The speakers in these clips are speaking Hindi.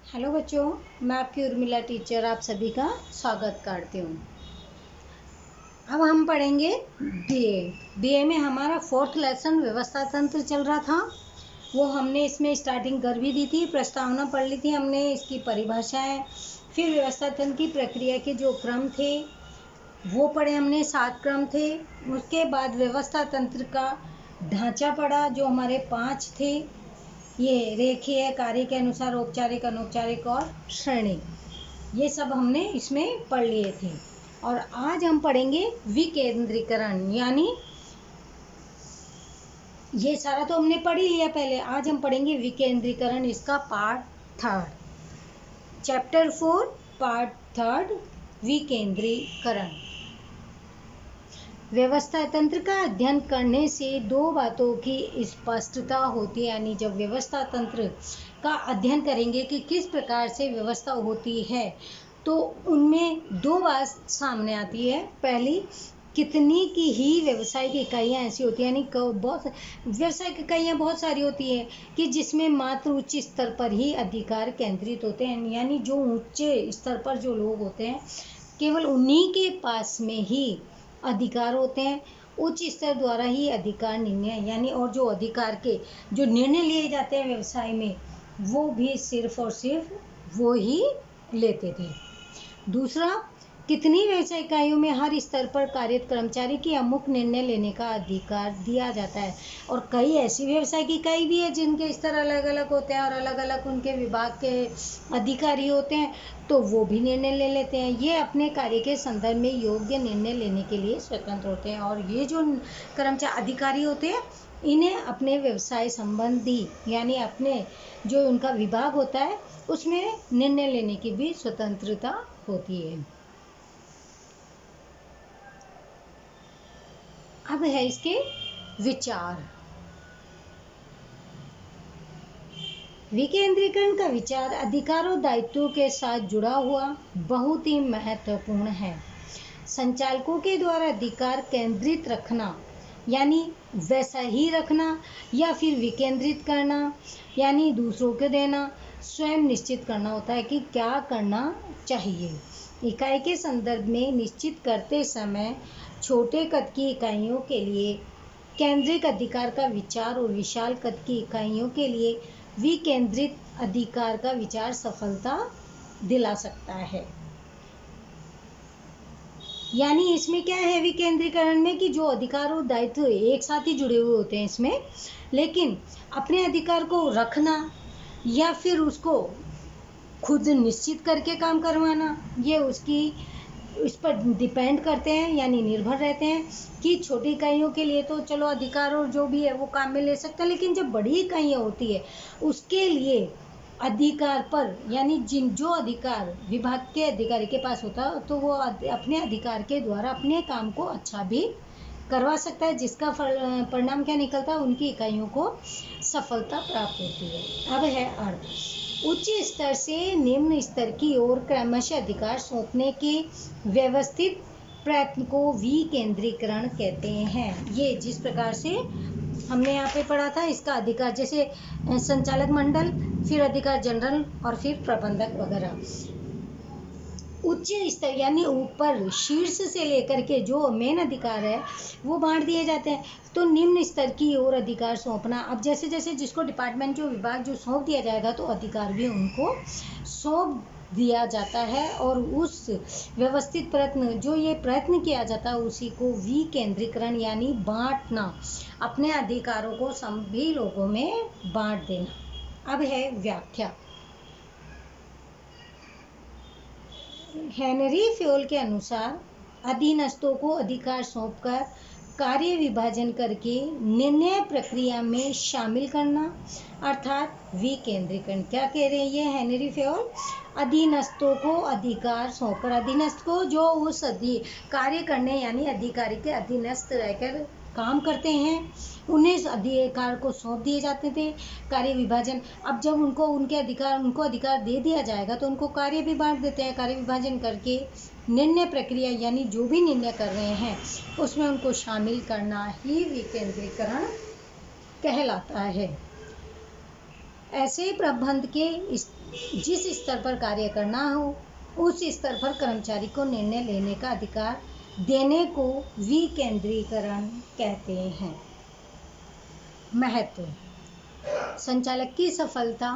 हेलो बच्चों, मैं आपकी उर्मिला टीचर आप सभी का स्वागत करती हूँ। अब हम पढ़ेंगे बीए में हमारा 4th लेसन व्यवस्था तंत्र चल रहा था। वो हमने इसमें स्टार्टिंग कर भी दी थी, प्रस्तावना पढ़ ली थी हमने, इसकी परिभाषाएं, फिर व्यवस्था तंत्र की प्रक्रिया के जो क्रम थे वो पढ़े हमने, 7 क्रम थे। उसके बाद व्यवस्था तंत्र का ढांचा पढ़ा जो हमारे 5 थे। ये रेखीय, कार्य के अनुसार, औपचारिक, अनौपचारिक और श्रेणी, ये सब हमने इसमें पढ़ लिए थे। और आज हम पढ़ेंगे विकेंद्रीकरण, यानी ये सारा तो हमने पढ़ ही लिया पहले। आज हम पढ़ेंगे विकेंद्रीकरण, इसका पार्ट 3, चैप्टर 4, पार्ट 3, विकेंद्रीकरण। व्यवस्था तंत्र का अध्ययन करने से दो बातों की स्पष्टता होती है, यानी जब व्यवस्था तंत्र का अध्ययन करेंगे कि किस प्रकार से व्यवस्था होती है तो उनमें दो बात सामने आती है। पहली, कितनी की ही व्यावसायिक इकाइयाँ ऐसी होती हैं, यानी बहुत व्यावसायिक इकाइयाँ बहुत सारी होती हैं कि जिसमें मात्र उच्च स्तर पर ही अधिकार केंद्रित होते हैं, यानी जो उच्च स्तर पर जो लोग होते हैं केवल उन्हीं के पास में ही अधिकार होते हैं, उच्च स्तर द्वारा ही अधिकार निर्णय, यानी और जो अधिकार के जो निर्णय लिए जाते हैं व्यवसाय में वो भी सिर्फ और सिर्फ वो ही लेते थे। दूसरा, कितनी व्यवसाय इकाइयों में हर स्तर पर कार्यरत कर्मचारी की अमुक निर्णय लेने का अधिकार दिया जाता है, और कई ऐसी व्यवसायिक इकाई भी है जिनके स्तर अलग अलग होते हैं और अलग अलग उनके विभाग के अधिकारी होते हैं, तो वो भी निर्णय ले लेते हैं। ये अपने कार्य के संदर्भ में योग्य निर्णय लेने के लिए स्वतंत्र होते हैं, और ये जो कर्मचारी अधिकारी होते हैं इन्हें अपने व्यवसाय संबंधी, यानी अपने जो उनका विभाग होता है उसमें निर्णय लेने की भी स्वतंत्रता होती है। अब है इसके विचार। विकेंद्रीकरण का विचार अधिकारों दायित्वों के साथ जुड़ा हुआ बहुत ही महत्वपूर्ण है। संचालकों के द्वारा अधिकार केंद्रित रखना यानी वैसा ही रखना, या फिर विकेंद्रित करना यानी दूसरों को देना, स्वयं निश्चित करना होता है कि क्या करना चाहिए। इकाई के संदर्भ में निश्चित करते समय छोटे कद की इकाइयों के लिए केंद्रित अधिकार का विचार और विशाल कद की इकाइयों के लिए विकेंद्रित अधिकार का विचार सफलता दिला सकता है। यानी इसमें क्या है विकेंद्रीकरण में कि जो अधिकार और दायित्व एक साथ ही जुड़े हुए होते हैं इसमें, लेकिन अपने अधिकार को रखना या फिर उसको खुद निश्चित करके काम करवाना, ये उसकी इस पर डिपेंड करते हैं, यानी निर्भर रहते हैं कि छोटी इकाइयों के लिए तो चलो अधिकार और जो भी है वो काम में ले सकते हैं, लेकिन जब बड़ी इकाइयाँ होती है उसके लिए अधिकार पर, यानी जो अधिकार विभाग के अधिकारी के पास होता है तो वो अपने अधिकार के द्वारा अपने काम को अच्छा भी करवा सकता है, जिसका परिणाम क्या निकलता है, उनकी इकाइयों को सफलता प्राप्त होती है। अब है अर्थ। उच्च स्तर से निम्न स्तर की ओर क्रमशः अधिकार सौंपने के व्यवस्थित प्रयत्न को विकेंद्रीकरण कहते हैं। ये जिस प्रकार से हमने यहाँ पे पढ़ा था, इसका अधिकार जैसे संचालक मंडल, फिर अधिकार जनरल और फिर प्रबंधक वगैरह, उच्च स्तर यानी ऊपर शीर्ष से लेकर के जो मेन अधिकार है वो बांट दिए जाते हैं। तो निम्न स्तर की ओर अधिकार सौंपना, अब जैसे जैसे जिसको डिपार्टमेंट जो विभाग जो सौंप दिया जाएगा तो अधिकार भी उनको सौंप दिया जाता है, और उस व्यवस्थित प्रयत्न जो ये प्रयत्न किया जाता है उसी को विकेंद्रीकरण यानी बांटना, अपने अधिकारों को सभी लोगों में बांट देना। अब है व्याख्या। हेनरी फ्योल के अनुसार अधीनस्थों को अधिकार सौंपकर कार्य विभाजन करके निर्णय प्रक्रिया में शामिल करना अर्थात विकेंद्रीकरण। क्या कह रहे हैं ये हेनरी फ्योल? अधीनस्थों को अधिकार सौंपकर, अधीनस्थ को जो उस कार्य करने यानी अधिकारी के अधीनस्थ रहकर काम करते हैं उन्हें अधिकार को सौंप दिए जाते थे कार्य विभाजन। अब जब उनको अधिकार दे दिया जाएगा तो उनको कार्य भी बांट देते हैं, कार्य विभाजन करके निर्णय प्रक्रिया यानी जो भी निर्णय कर रहे हैं उसमें उनको शामिल करना ही विकेंद्रीकरण कहलाता है। ऐसे प्रबंध के जिस स्तर पर कार्य करना हो उस स्तर पर कर्मचारी को निर्णय लेने का अधिकार देने को विकेंद्रीकरण कहते हैं। महत्व: संचालक की सफलता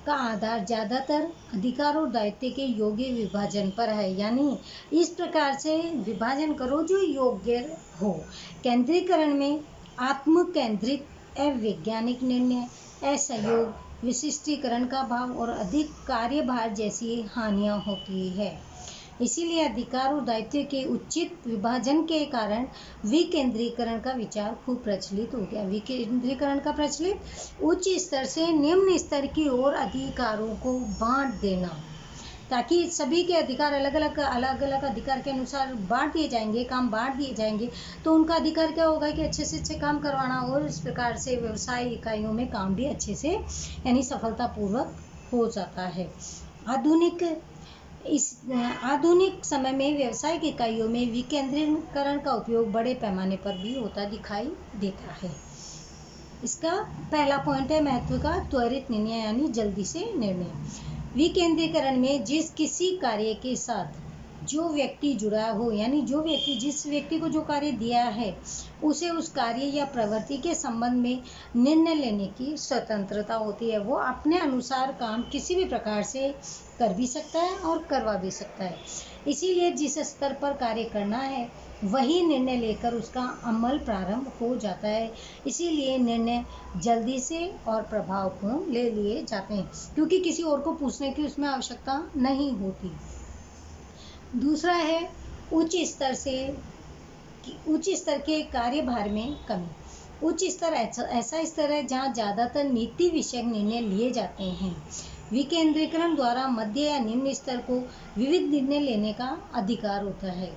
का आधार ज्यादातर अधिकार और दायित्व के योग्य विभाजन पर है, यानी इस प्रकार से विभाजन करो जो योग्य हो। केंद्रीकरण में आत्म केंद्रित, अवैज्ञानिक निर्णय, असहयोग, विशिष्टीकरण का भाव और अधिक कार्यभार जैसी हानियां होती है। इसीलिए अधिकार और दायित्व के उचित विभाजन के कारण विकेंद्रीकरण का विचार खूब प्रचलित हो गया। विकेंद्रीकरण का प्रचलित उच्च स्तर से निम्न स्तर की ओर अधिकारों को बांट देना, ताकि सभी के अधिकार अलग अलग अधिकार के अनुसार बांट दिए जाएंगे, काम बांट दिए जाएंगे, तो उनका अधिकार क्या होगा कि अच्छे से अच्छे काम करवाना, और इस प्रकार से व्यवसाय इकाइयों में काम भी अच्छे से यानी सफलतापूर्वक हो जाता है। आधुनिक समय में व्यावसायिक इकाइयों में विकेंद्रीकरण का उपयोग बड़े पैमाने पर भी होता दिखाई देता है। इसका पहला पॉइंट है महत्व का त्वरित निर्णय, यानी जल्दी से निर्णय। विकेंद्रीकरण में जिस किसी कार्य के साथ जो व्यक्ति जुड़ा हो, यानी जिस व्यक्ति को जो कार्य दिया है उसे उस कार्य या प्रवृत्ति के संबंध में निर्णय लेने की स्वतंत्रता होती है। वो अपने अनुसार काम किसी भी प्रकार से कर भी सकता है और करवा भी सकता है। इसीलिए जिस स्तर पर कार्य करना है वही निर्णय लेकर उसका अमल प्रारंभ हो जाता है। इसीलिए निर्णय जल्दी से और प्रभावपूर्ण ले लिए जाते हैं, क्योंकि किसी और को पूछने की उसमें आवश्यकता नहीं होती। दूसरा है उच्च स्तर के कार्यभार में कमी। उच्च स्तर ऐसा स्तर है जहाँ ज़्यादातर नीति विषयक निर्णय लिए जाते हैं। विकेंद्रीकरण द्वारा मध्य या निम्न स्तर को विविध निर्णय लेने का अधिकार होता है,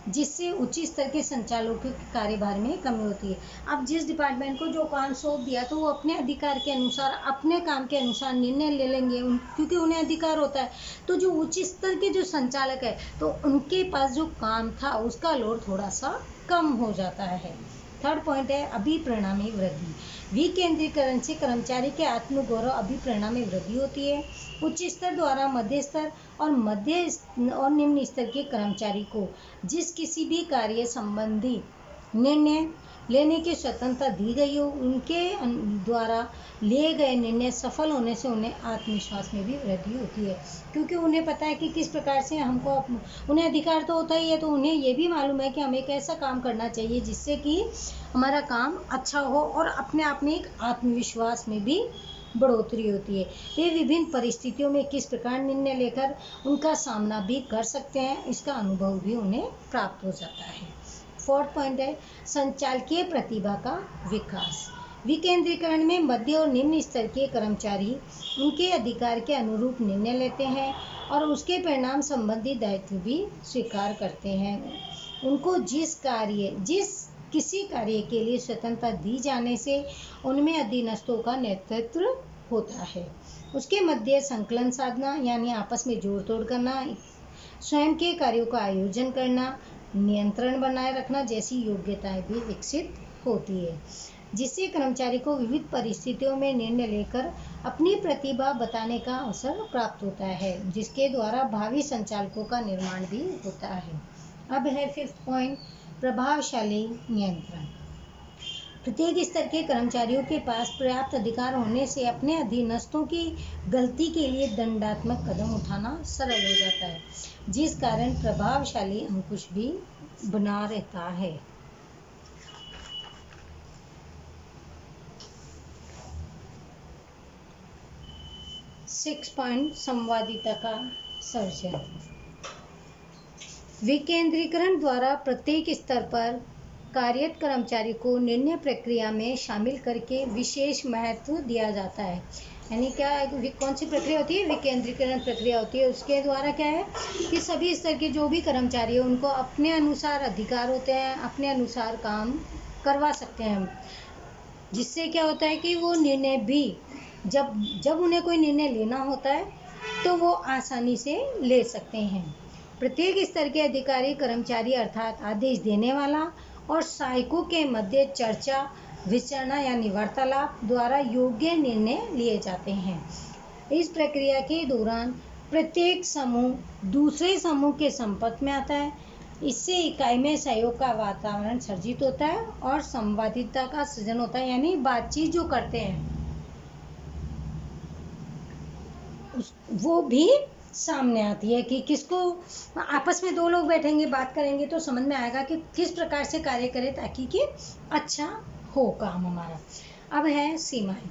जिससे उच्च स्तर के संचालकों के कार्यभार में कमी होती है। अब जिस डिपार्टमेंट को जो काम सौंप दिया तो वो अपने अधिकार के अनुसार, अपने काम के अनुसार निर्णय ले लेंगे, क्योंकि उन्हें अधिकार होता है। तो जो उच्च स्तर के जो संचालक है तो उनके पास जो काम था उसका लोड थोड़ा सा कम हो जाता है। थर्ड पॉइंट है अभिप्रेरणा वृद्धि। विकेंद्रीकरण से कर्मचारी के आत्मगौरव अभिप्रेरणा में वृद्धि होती है। उच्च स्तर द्वारा मध्य स्तर और निम्न स्तर के कर्मचारी को जिस किसी भी कार्य संबंधी निर्णय लेने की स्वतंत्रता दी गई हो, उनके द्वारा लिए गए निर्णय सफल होने से उन्हें आत्मविश्वास में भी वृद्धि होती है, क्योंकि उन्हें पता है कि किस प्रकार से उन्हें अधिकार तो होता ही है, तो उन्हें ये भी मालूम है कि हमें कैसा काम करना चाहिए जिससे कि हमारा काम अच्छा हो, और अपने आप में एक आत्मविश्वास में भी बढ़ोतरी होती है। वे विभिन्न परिस्थितियों में किस प्रकार निर्णय लेकर उनका सामना भी कर सकते हैं, इसका अनुभव भी उन्हें प्राप्त हो जाता है। फोर्थ पॉइंट है संचालकीय प्रतिभा का विकास। विकेंद्रीकरण में मध्य और निम्न स्तर के कर्मचारी उनके अधिकार के अनुरूप निर्णय लेते हैं और उसके परिणाम संबंधी दायित्व भी स्वीकार करते हैं। उनको किसी कार्य के लिए स्वतंत्रता दी जाने से उनमें अधीनस्थों का नेतृत्व होता है। उसके मध्य संकलन साधना, यानी आपस में जोड़ तोड़ करना, स्वयं के कार्यों का आयोजन करना, नियंत्रण बनाए रखना जैसी योग्यताएं भी विकसित होती है, जिससे कर्मचारी को विविध परिस्थितियों में निर्णय लेकर अपनी प्रतिभा बताने का अवसर प्राप्त होता है, जिसके द्वारा भावी संचालकों का निर्माण भी होता है। अब है फिफ्थ पॉइंट प्रभावशाली नियंत्रण। प्रत्येक स्तर के कर्मचारियों के पास पर्याप्त अधिकार होने से अपने अधीनस्थों की गलती के लिए दंडात्मक कदम उठाना सरल हो जाता है, जिस कारण प्रभावशाली अंकुश भी बना रहता है। सिक्स पॉइंट संवादिता का सर्जन। विकेंद्रीकरण द्वारा प्रत्येक स्तर पर कार्यरत कर्मचारी को निर्णय प्रक्रिया में शामिल करके विशेष महत्व दिया जाता है। यानी क्या, कौन सी प्रक्रिया होती है? विकेंद्रीकरण प्रक्रिया होती है। उसके द्वारा क्या है कि सभी स्तर के जो भी कर्मचारी हैं उनको अपने अनुसार अधिकार होते हैं, अपने अनुसार काम करवा सकते हैं, जिससे क्या होता है कि वो निर्णय भी जब उन्हें कोई निर्णय लेना होता है तो वो आसानी से ले सकते हैं। प्रत्येक स्तर के अधिकारी कर्मचारी अर्थात आदेश देने वाला और सहायकों के मध्य चर्चा विचारणा यानी वार्तालाप द्वारा योग्य निर्णय लिए जाते हैं। इस प्रक्रिया के दौरान प्रत्येक समूह दूसरे समूह के संपर्क में आता है। इससे इकाई में सहयोग का वातावरण सर्जित होता है और संवादिता का सृजन होता है, यानी बातचीत जो करते हैं वो भी सामने आती है कि किसको, आपस में दो लोग बैठेंगे बात करेंगे तो समझ में आएगा कि किस प्रकार से कार्य करें ताकि कि अच्छा हो काम हमारा। अब है सीमाएं।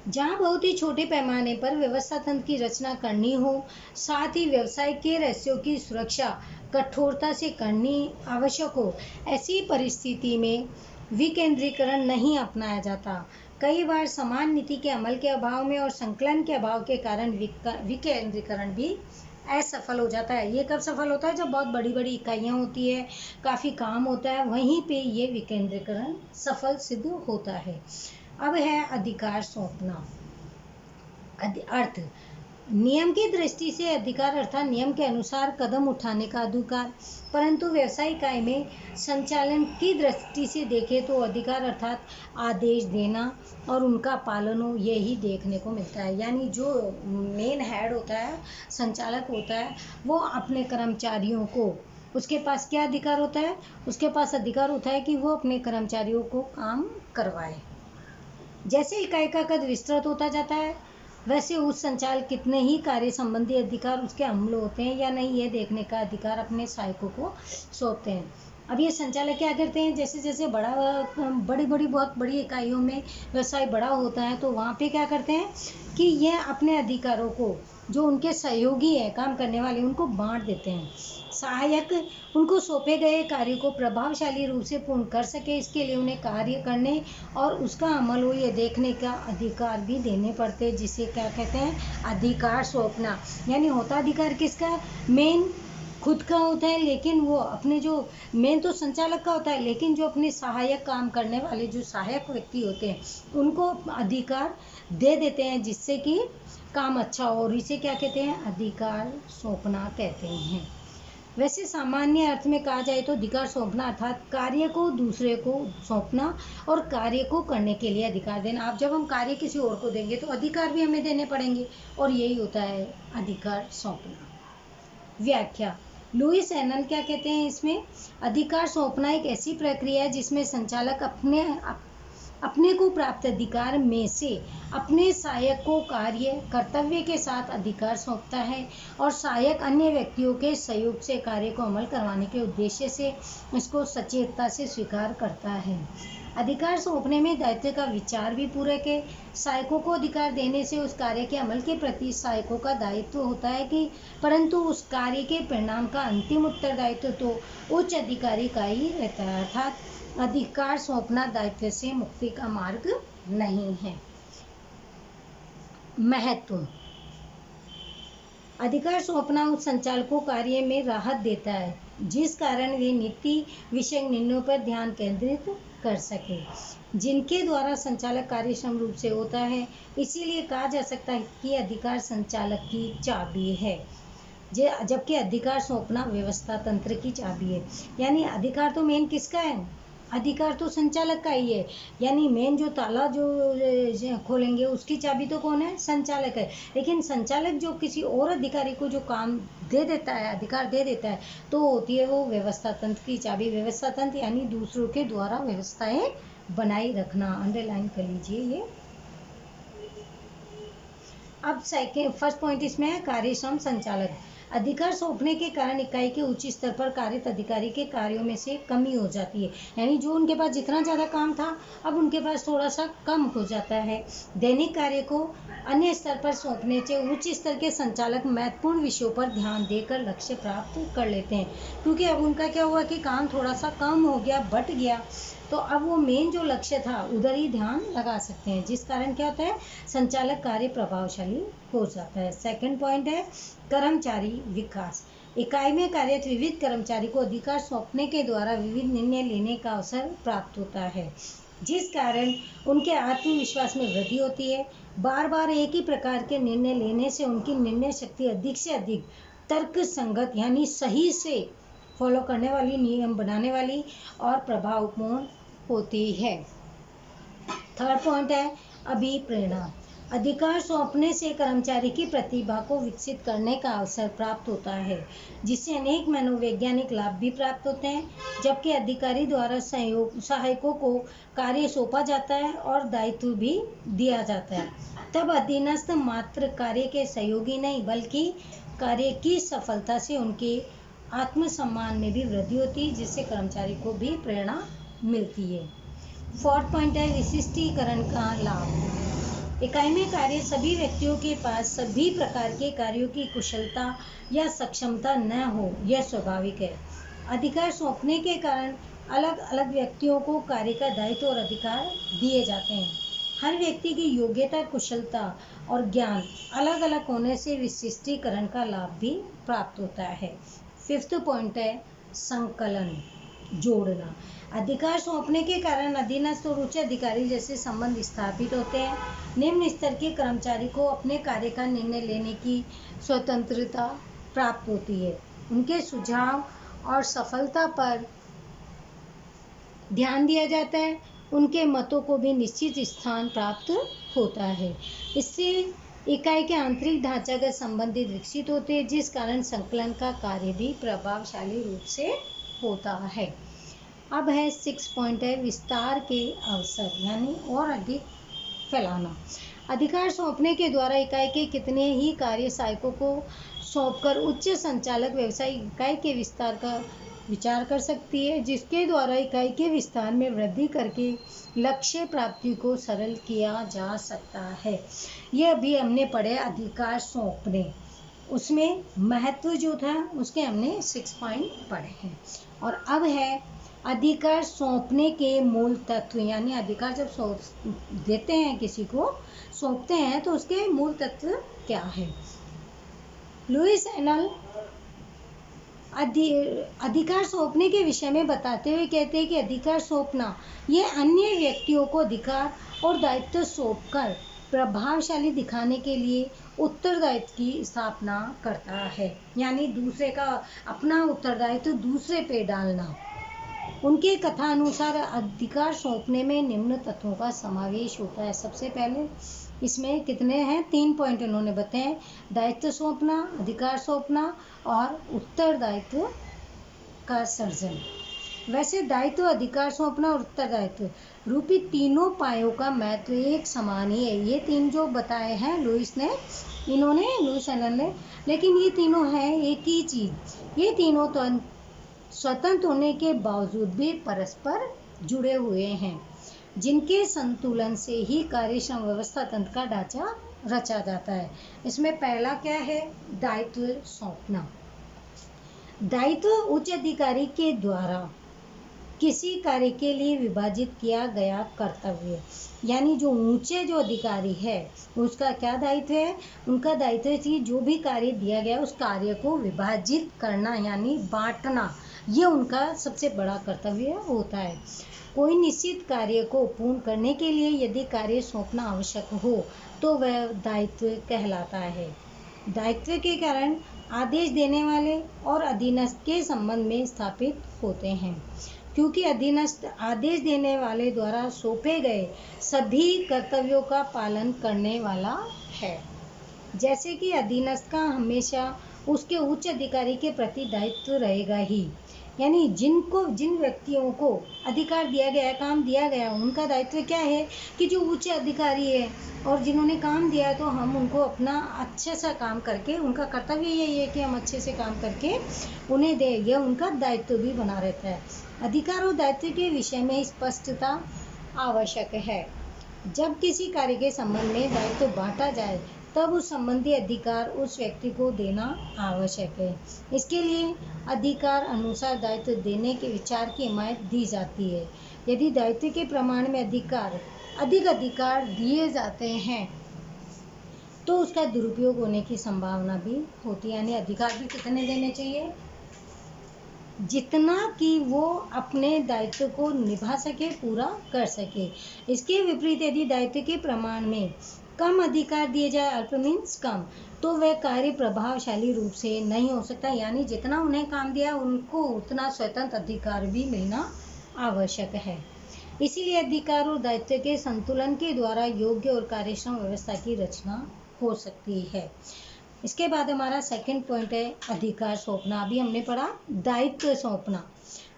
जहाँ बहुत ही छोटे पैमाने पर व्यवस्था तंत्र की रचना करनी हो, साथ ही व्यवसाय के रहस्यों की सुरक्षा कठोरता से करनी आवश्यक हो, ऐसी परिस्थिति में विकेंद्रीकरण नहीं अपनाया जाता। कई बार समान नीति के अमल के अभाव में और संकलन के अभाव के कारण विकेंद्रीकरण भी असफल हो जाता है। ये कब सफल होता है? जब बहुत बड़ी बड़ी इकाइयाँ होती है, काफ़ी काम होता है, वहीं पे ये विकेंद्रीकरण सफल सिद्ध होता है। अब है अधिकार सौंपना। अर्थ, नियम की दृष्टि से अधिकार अर्थात नियम के अनुसार कदम उठाने का अधिकार, परंतु व्यवसाय इकाई में संचालन की दृष्टि से देखें तो अधिकार अर्थात आदेश देना और उनका पालन हो, यही देखने को मिलता है। यानी जो मेन हेड होता है, संचालक होता है, वो अपने कर्मचारियों को, उसके पास क्या अधिकार होता है? उसके पास अधिकार होता है कि वो अपने कर्मचारियों को काम करवाए। जैसे इकाई का कद विस्तृत होता जाता है, वैसे उस संचालक कितने ही कार्य संबंधी अधिकार उसके अमल होते हैं या नहीं, ये देखने का अधिकार अपने सहायकों को सौंपते हैं। अब ये संचालक क्या करते हैं, जैसे जैसे बहुत बड़ी इकाइयों में व्यवसाय बड़ा होता है तो वहाँ पे क्या करते हैं कि यह अपने अधिकारों को, जो उनके सहयोगी हैं काम करने वाले, उनको बांट देते हैं। सहायक उनको सौंपे गए कार्य को प्रभावशाली रूप से पूर्ण कर सके, इसके लिए उन्हें कार्य करने और उसका अमल हो ये देखने का अधिकार भी देने पड़ते हैं, जिसे क्या कहते हैं? अधिकार सौंपना। यानी होता अधिकार किसका? मेन खुद का होता है, लेकिन वो अपने जो मेन तो संचालक का होता है, लेकिन जो अपने सहायक काम करने वाले जो सहायक व्यक्ति होते हैं उनको अधिकार दे देते हैं, जिससे कि काम अच्छा हो, और इसे क्या कहते हैं? अधिकार सौंपना कहते हैं। वैसे सामान्य अर्थ में कहा जाए तो अधिकार सौंपना अर्थात कार्य को दूसरे को सौंपना और कार्य को करने के लिए अधिकार देना। अब जब हम कार्य किसी और को देंगे तो अधिकार भी हमें देने पड़ेंगे, और यही होता है अधिकार सौंपना। व्याख्या, लुईस एनल क्या कहते हैं इसमें? अधिकार सौंपना एक ऐसी प्रक्रिया है जिसमें संचालक अपने को प्राप्त अधिकार में से अपने सहायक को कार्य कर्तव्य के साथ अधिकार सौंपता है, और सहायक अन्य व्यक्तियों के सहयोग से कार्य को अमल करवाने के उद्देश्य से इसको सचेतता से स्वीकार करता है। अधिकार सौंपने में दायित्व का विचार भी पूरक है। सहायकों को अधिकार देने से उस कार्य के अमल के प्रति सहायकों का दायित्व होता है कि, परंतु उस कार्य के परिणाम का अंतिम उत्तरदायित्व तो उच्च अधिकारी का ही रहता है। अर्थात अधिकार सौंपना दायित्व से मुक्ति का मार्ग नहीं है। महत्व, अधिकार सौंपना उस संचालक को कार्य में राहत देता है जिस कारण वे नीति विषयक निर्णयों पर ध्यान केंद्रित कर सके, जिनके द्वारा संचालक कार्यक्षम रूप से होता है। इसीलिए कहा जा सकता है कि अधिकार संचालक की चाबी है, जबकि अधिकार सौंपना व्यवस्था तंत्र की चाबी है। यानी अधिकार तो मेन किसका है? अधिकार तो संचालक का ही है। यानी मेन जो ताला जो खोलेंगे उसकी चाबी तो कौन है? संचालक है। लेकिन संचालक जो किसी और अधिकारी को जो काम दे देता है, अधिकार दे देता है, तो होती है वो व्यवस्था तंत्र की चाबी। व्यवस्था तंत्र यानी दूसरों के द्वारा व्यवस्थाएं बनाई रखना। अंडरलाइन कर लीजिए ये। अब फर्स्ट पॉइंट इसमें है कार्यक्षम संचालक। अधिकार सौंपने के कारण इकाई के उच्च स्तर पर कार्यरत अधिकारी के कार्यों में से कमी हो जाती है। यानी जो उनके पास जितना ज़्यादा काम था अब उनके पास थोड़ा सा कम हो जाता है। दैनिक कार्य को अन्य स्तर पर सौंपने से उच्च स्तर के संचालक महत्वपूर्ण विषयों पर ध्यान देकर लक्ष्य प्राप्त कर लेते हैं, क्योंकि अब उनका क्या हुआ कि काम थोड़ा सा कम हो गया, बट गया, तो अब वो मेन जो लक्ष्य था उधर ही ध्यान लगा सकते हैं, जिस कारण क्या होता है? संचालक कार्य प्रभावशाली हो जाता है। सेकंड पॉइंट है कर्मचारी विकास। इकाई में कार्यरत विविध कर्मचारी को अधिकार सौंपने के द्वारा विविध निर्णय लेने का अवसर प्राप्त होता है, जिस कारण उनके आत्मविश्वास में वृद्धि होती है। बार बार एक ही प्रकार के निर्णय लेने से उनकी निर्णय शक्ति अधिक से अधिक तर्क संगत यानी सही से फॉलो करने वाली, नियम बनाने वाली और प्रभावपूर्ण होती है। थर्ड पॉइंट है अभिप्रेरणा। अधिकार सौंपने से कर्मचारी की प्रतिभा को विकसित करने का अवसर प्राप्त होता है, जिससे अनेक मनोवैज्ञानिक लाभ भी प्राप्त होते हैं। जबकि अधिकारी द्वारा सहायकों को कार्य सौंपा जाता है और दायित्व भी दिया जाता है, तब अधीनस्थ मात्र कार्य के सहयोगी नहीं बल्कि कार्य की सफलता से उनके आत्मसम्मान में भी वृद्धि होती है, जिससे कर्मचारी को भी प्रेरणा मिलती है। फोर्थ पॉइंट है विशिष्टीकरण का लाभ। इकाई में कार्य सभी व्यक्तियों के पास सभी प्रकार के कार्यों की कुशलता या सक्षमता न हो, यह स्वाभाविक है। अधिकार सौंपने के कारण अलग अलग व्यक्तियों को कार्य का दायित्व और अधिकार दिए जाते हैं। हर व्यक्ति की योग्यता, कुशलता और ज्ञान अलग अलग होने से विशिष्टीकरण का लाभ भी प्राप्त होता है। फिफ्थ पॉइंट है संकलन, जोड़ना। अधिकार सौंपने के कारण अधीनस्थ और उच्च अधिकारी जैसे संबंध स्थापित होते हैं। निम्न स्तर के कर्मचारी को अपने कार्य का निर्णय लेने की स्वतंत्रता प्राप्त होती है। उनके सुझाव और सफलता पर ध्यान दिया जाता है। उनके मतों को भी निश्चित स्थान प्राप्त होता है। इससे इकाई के आंतरिक ढांचागत संबंधित विकसित होते हैं, जिस कारण संकलन का कार्य भी प्रभावशाली रूप से होता है। अब है 6 पॉइंट है विस्तार के अवसर, यानी और अधिक फैलाना। अधिकार सौंपने के द्वारा इकाई के कितने ही कार्य सहायकों को सौंपकर उच्च संचालक व्यवसायिक इकाई के विस्तार का विचार कर सकती है, जिसके द्वारा इकाई के विस्तार में वृद्धि करके लक्ष्य प्राप्ति को सरल किया जा सकता है। यह अभी हमने पढ़े अधिकार सौंपने, उसमें महत्व जो था उसके हमने 6 पॉइंट पढ़े हैं। और अब है अधिकार सौंपने के मूल तत्व, यानी अधिकार जब देते हैं किसी को, सौंपते हैं, तो उसके मूल तत्व क्या है। लुईस एनल अधिकार सौंपने के विषय में बताते हुए कहते हैं कि अधिकार सौंपना यह अन्य व्यक्तियों को अधिकार और दायित्व सौंपकर प्रभावशाली दिखाने के लिए उत्तरदायित्व की स्थापना करता है, यानी दूसरे का अपना उत्तरदायित्व दूसरे पे डालना। उनके कथानुसार अधिकार सौंपने में निम्न तत्वों का समावेश होता है। सबसे पहले इसमें कितने हैं, 3 पॉइंट उन्होंने बताए, दायित्व सौंपना, अधिकार सौंपना और उत्तरदायित्व का सर्जन। वैसे दायित्व, अधिकार सौंपना और उत्तरदायित्व रूपी तीनों पायों का महत्व एक समान ही है। ये 3 जो बताए हैं लुईस एनल ने, लेकिन ये तीनों हैं एक ही चीज। ये तीनों तो स्वतंत्र होने के बावजूद भी परस्पर जुड़े हुए हैं, जिनके संतुलन से ही कार्यक्षम व्यवस्था तंत्र का ढांचा रचा जाता है। इसमें पहला क्या है, दायित्व सौंपना। दायित्व उच्च अधिकारी के द्वारा किसी कार्य के लिए विभाजित किया गया कर्तव्य, यानी जो ऊंचे जो अधिकारी है उसका क्या दायित्व है, उनका दायित्व है कि जो भी कार्य दिया गया उस कार्य को विभाजित करना, यानी बांटना, ये उनका सबसे बड़ा कर्तव्य होता है। कोई निश्चित कार्य को पूर्ण करने के लिए यदि कार्य सौंपना आवश्यक हो तो वह दायित्व कहलाता है। दायित्व के कारण आदेश देने वाले और अधीनस्थ के संबंध में स्थापित होते हैं, क्योंकि अधीनस्थ आदेश देने वाले द्वारा सौंपे गए सभी कर्तव्यों का पालन करने वाला है। जैसे कि अधीनस्थ का हमेशा उसके उच्च अधिकारी के प्रति दायित्व रहेगा ही, यानी जिन व्यक्तियों को अधिकार दिया गया, काम दिया गया, उनका दायित्व क्या है कि जो उच्च अधिकारी है और जिन्होंने काम दिया तो हम उनको अपना अच्छे से काम करके, उनका कर्तव्य यही है कि हम अच्छे से काम करके उन्हें दें, यह उनका दायित्व भी बना रहता है। अधिकार और दायित्व के विषय में स्पष्टता आवश्यक है। जब किसी कार्य के संबंध में दायित्व बांटा जाए तब उस संबंधी अधिकार उस व्यक्ति को देना आवश्यक है। इसके लिए अधिकार अनुसार दायित्व देने के विचार की हिमायत दी जाती है। यदि दायित्व के प्रमाण में अधिक अधिकार दिए जाते हैं तो उसका दुरुपयोग होने की संभावना भी होती है, यानी अधिकार भी कितने देने चाहिए, जितना कि वो अपने दायित्व को निभा सके, पूरा कर सके। इसके विपरीत यदि दायित्व के प्रमाण में कम अधिकार दिए जाए, अल्प मीन्स कम, तो वह कार्य प्रभावशाली रूप से नहीं हो सकता, यानी जितना उन्हें काम दिया उनको उतना स्वतंत्र अधिकार भी मिलना आवश्यक है। इसीलिए अधिकार और दायित्व के संतुलन के द्वारा योग्य और कार्यक्षम व्यवस्था की रचना हो सकती है। इसके बाद हमारा सेकंड पॉइंट है अधिकार सौंपना। अभी हमने पढ़ा दायित्व सौंपना।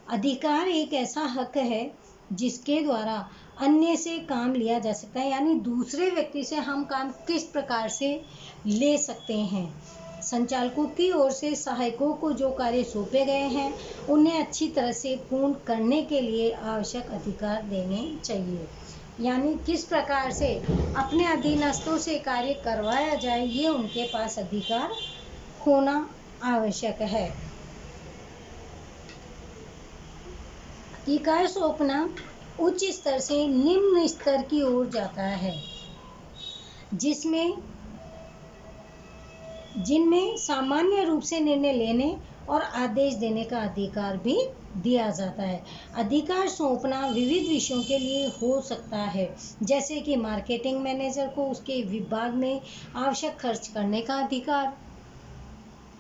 अधिकार एक ऐसा हक है जिसके द्वारा अन्य से काम लिया जा सकता है, यानी दूसरे व्यक्ति से हम काम किस प्रकार से ले सकते हैं। संचालकों की ओर से सहायकों को जो कार्य सौंपे गए हैं उन्हें अच्छी तरह से पूर्ण करने के लिए आवश्यक अधिकार देने चाहिए। यानी किस प्रकार से अपने अधीनस्थों से कार्य करवाया जाए, ये उनके पास अधिकार होना आवश्यक है। अधिकार सौंपना उच्च स्तर से निम्न स्तर की ओर जाता है, जिनमें सामान्य रूप से निर्णय लेने और आदेश देने का अधिकार भी दिया जाता है। अधिकार सौंपना विविध विषयों के लिए हो सकता है, जैसे कि मार्केटिंग मैनेजर को उसके विभाग में आवश्यक खर्च करने का अधिकार,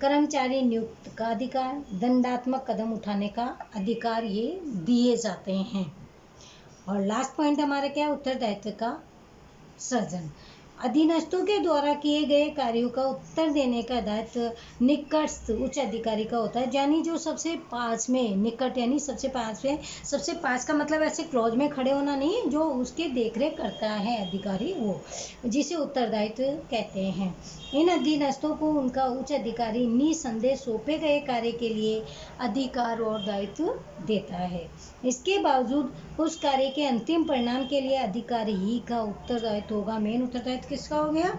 कर्मचारी नियुक्त का अधिकार, दंडात्मक कदम उठाने का अधिकार, ये दिए जाते हैं। और लास्ट पॉइंट हमारा क्या है, उत्तरदायित्व का सृजन। अधीनस्थों के द्वारा किए गए कार्यों का उत्तर देने का दायित्व निकटस्थ उच्च अधिकारी का होता है, यानी जो सबसे पास में, निकट यानी सबसे पास में, सबसे पास का मतलब ऐसे क्लोज में खड़े होना नहीं, जो उसके देखरेख करता है अधिकारी, वो जिसे उत्तरदायित्व कहते हैं। इन अधीनस्थों को उनका उच्च अधिकारी निसंदेह सौंपे गए कार्य के लिए अधिकार और दायित्व देता है। इसके बावजूद उस कार्य के अंतिम परिणाम के लिए अधिकारी ही का उत्तरदायित्व होगा। मेन उत्तरदायित्व किसका हो गया,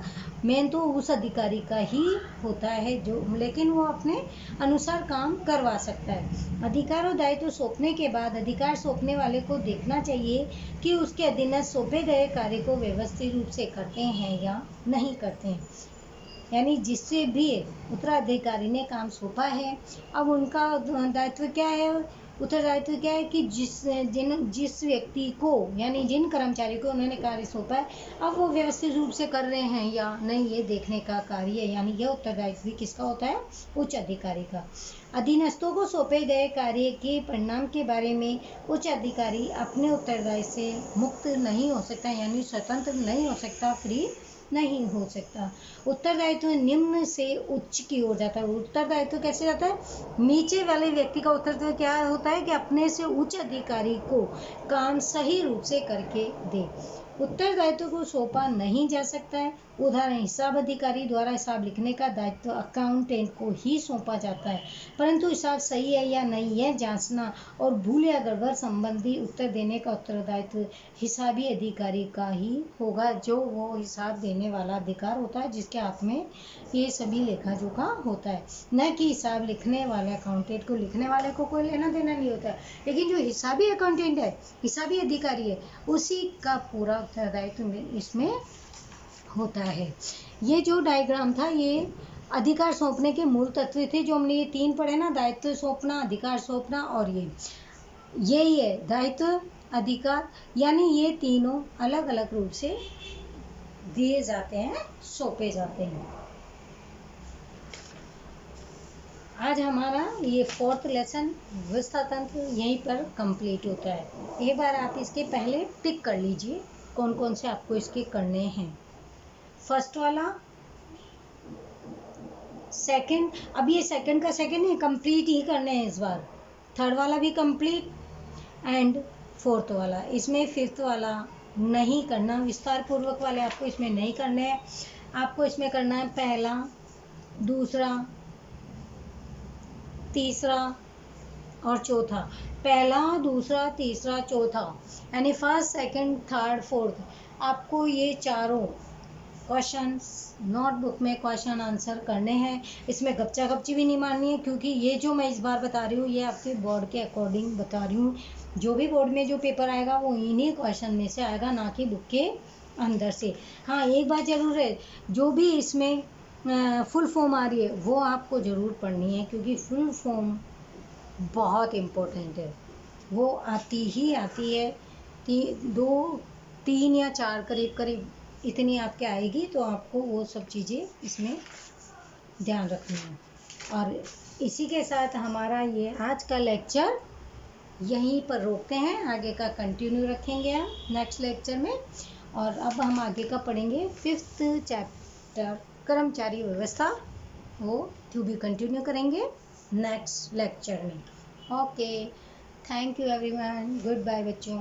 मेन तो उस अधिकारी का ही होता है, जो लेकिन वो अपने अनुसार काम करवा सकता है। अधिकार और दायित्व सौंपने के बाद अधिकार सौंपने वाले को देखना चाहिए कि उसके अधीनस्थ सौंपे गए कार्य को व्यवस्थित रूप से करते हैं या नहीं करते हैं। यानी जिससे भी उत्तराधिकारी ने काम सौंपा है, अब उनका दायित्व क्या है, उत्तरदायित्व क्या है कि जिस व्यक्ति को, यानी जिन कर्मचारी को उन्होंने कार्य सौंपा है, अब वो व्यवस्थित रूप से कर रहे हैं या नहीं, ये देखने का कार्य है। यानी यह उत्तरदायित्व भी किसका होता है, उच्च अधिकारी का। अधीनस्थों को सौंपे गए कार्य के परिणाम के बारे में उच्च अधिकारी अपने उत्तरदायित्व से मुक्त नहीं हो सकता, यानी स्वतंत्र नहीं हो सकता, फ्री नहीं हो सकता। उत्तरदायित्व निम्न से उच्च की ओर जाता है। उत्तरदायित्व कैसे जाता है, नीचे वाले व्यक्ति का उत्तरदायित्व क्या होता है कि अपने से उच्च अधिकारी को काम सही रूप से करके दे। उत्तरदायित्व को सौंपा नहीं जा सकता है। उदाहरण, हिसाब अधिकारी द्वारा हिसाब लिखने का दायित्व अकाउंटेंट को ही सौंपा जाता है, परंतु हिसाब सही है या नहीं यह जांचना और भूल या गड़बड़ संबंधी उत्तर देने का उत्तरदायित्व हिसाबी अधिकारी का ही होगा, जो वो हिसाब देने वाला अधिकार होता है, जिसके हाथ में ये सभी लेखा जोखा होता है, न कि हिसाब लिखने वाले अकाउंटेंट को। लिखने वाले को कोई लेना देना नहीं होता है, लेकिन जो हिसाबी अकाउंटेंट है, हिसाबी अधिकारी है, उसी का पूरा उत्तरदायित्व इसमें होता है। ये जो डायग्राम था, ये अधिकार सौंपने के मूल तत्व थे, जो हमने ये तीन पढ़े ना, दायित्व सौंपना, अधिकार सौंपना और यही है दायित्व, अधिकार, यानी ये तीनों अलग अलग रूप से दिए जाते हैं, सौंपे जाते हैं। आज हमारा ये 4th लेसन व्यवस्था तंत्र यहीं पर कंप्लीट होता है। एक बार आप इसके पहले टिक कर लीजिए कौन कौन से आपको इसके करने हैं। फर्स्ट वाला, सेकंड, अब ये सेकंड का सेकंड है, कंप्लीट ही करने हैं इस बार। थर्ड वाला भी कंप्लीट एंड फोर्थ वाला। इसमें फिफ्थ वाला नहीं करना, विस्तार पूर्वक वाले आपको इसमें नहीं करने हैं। आपको इसमें करना है पहला, दूसरा, तीसरा और चौथा। पहला, दूसरा, तीसरा, चौथा, यानी फर्स्ट, सेकंड, थर्ड, फोर्थ। आपको ये चारों क्वेश्चन नोटबुक में क्वेश्चन आंसर करने हैं। इसमें गपचा गपची भी नहीं मारनी है, क्योंकि ये जो मैं इस बार बता रही हूँ ये आपके बोर्ड के अकॉर्डिंग बता रही हूँ। जो भी बोर्ड में जो पेपर आएगा वो इन्हीं क्वेश्चन में से आएगा, ना कि बुक के अंदर से। हाँ, एक बात जरूर है, जो भी इसमें फुल फॉर्म आ रही है वो आपको ज़रूर पढ़नी है, क्योंकि फुल फॉर्म बहुत इम्पोर्टेंट है। वो आती ही आती है, 2, 3 या 4 करीब करीब इतनी आपके आएगी, तो आपको वो सब चीज़ें इसमें ध्यान रखनी है। और इसी के साथ हमारा ये आज का लेक्चर यहीं पर रोकते हैं, आगे का कंटिन्यू रखेंगे हम नेक्स्ट लेक्चर में। और अब हम आगे का पढ़ेंगे 5th चैप्टर कर्मचारी व्यवस्था, वो टू बी कंटिन्यू करेंगे नेक्स्ट लेक्चर में। Okay, thank you everyone, good bye बच्चों।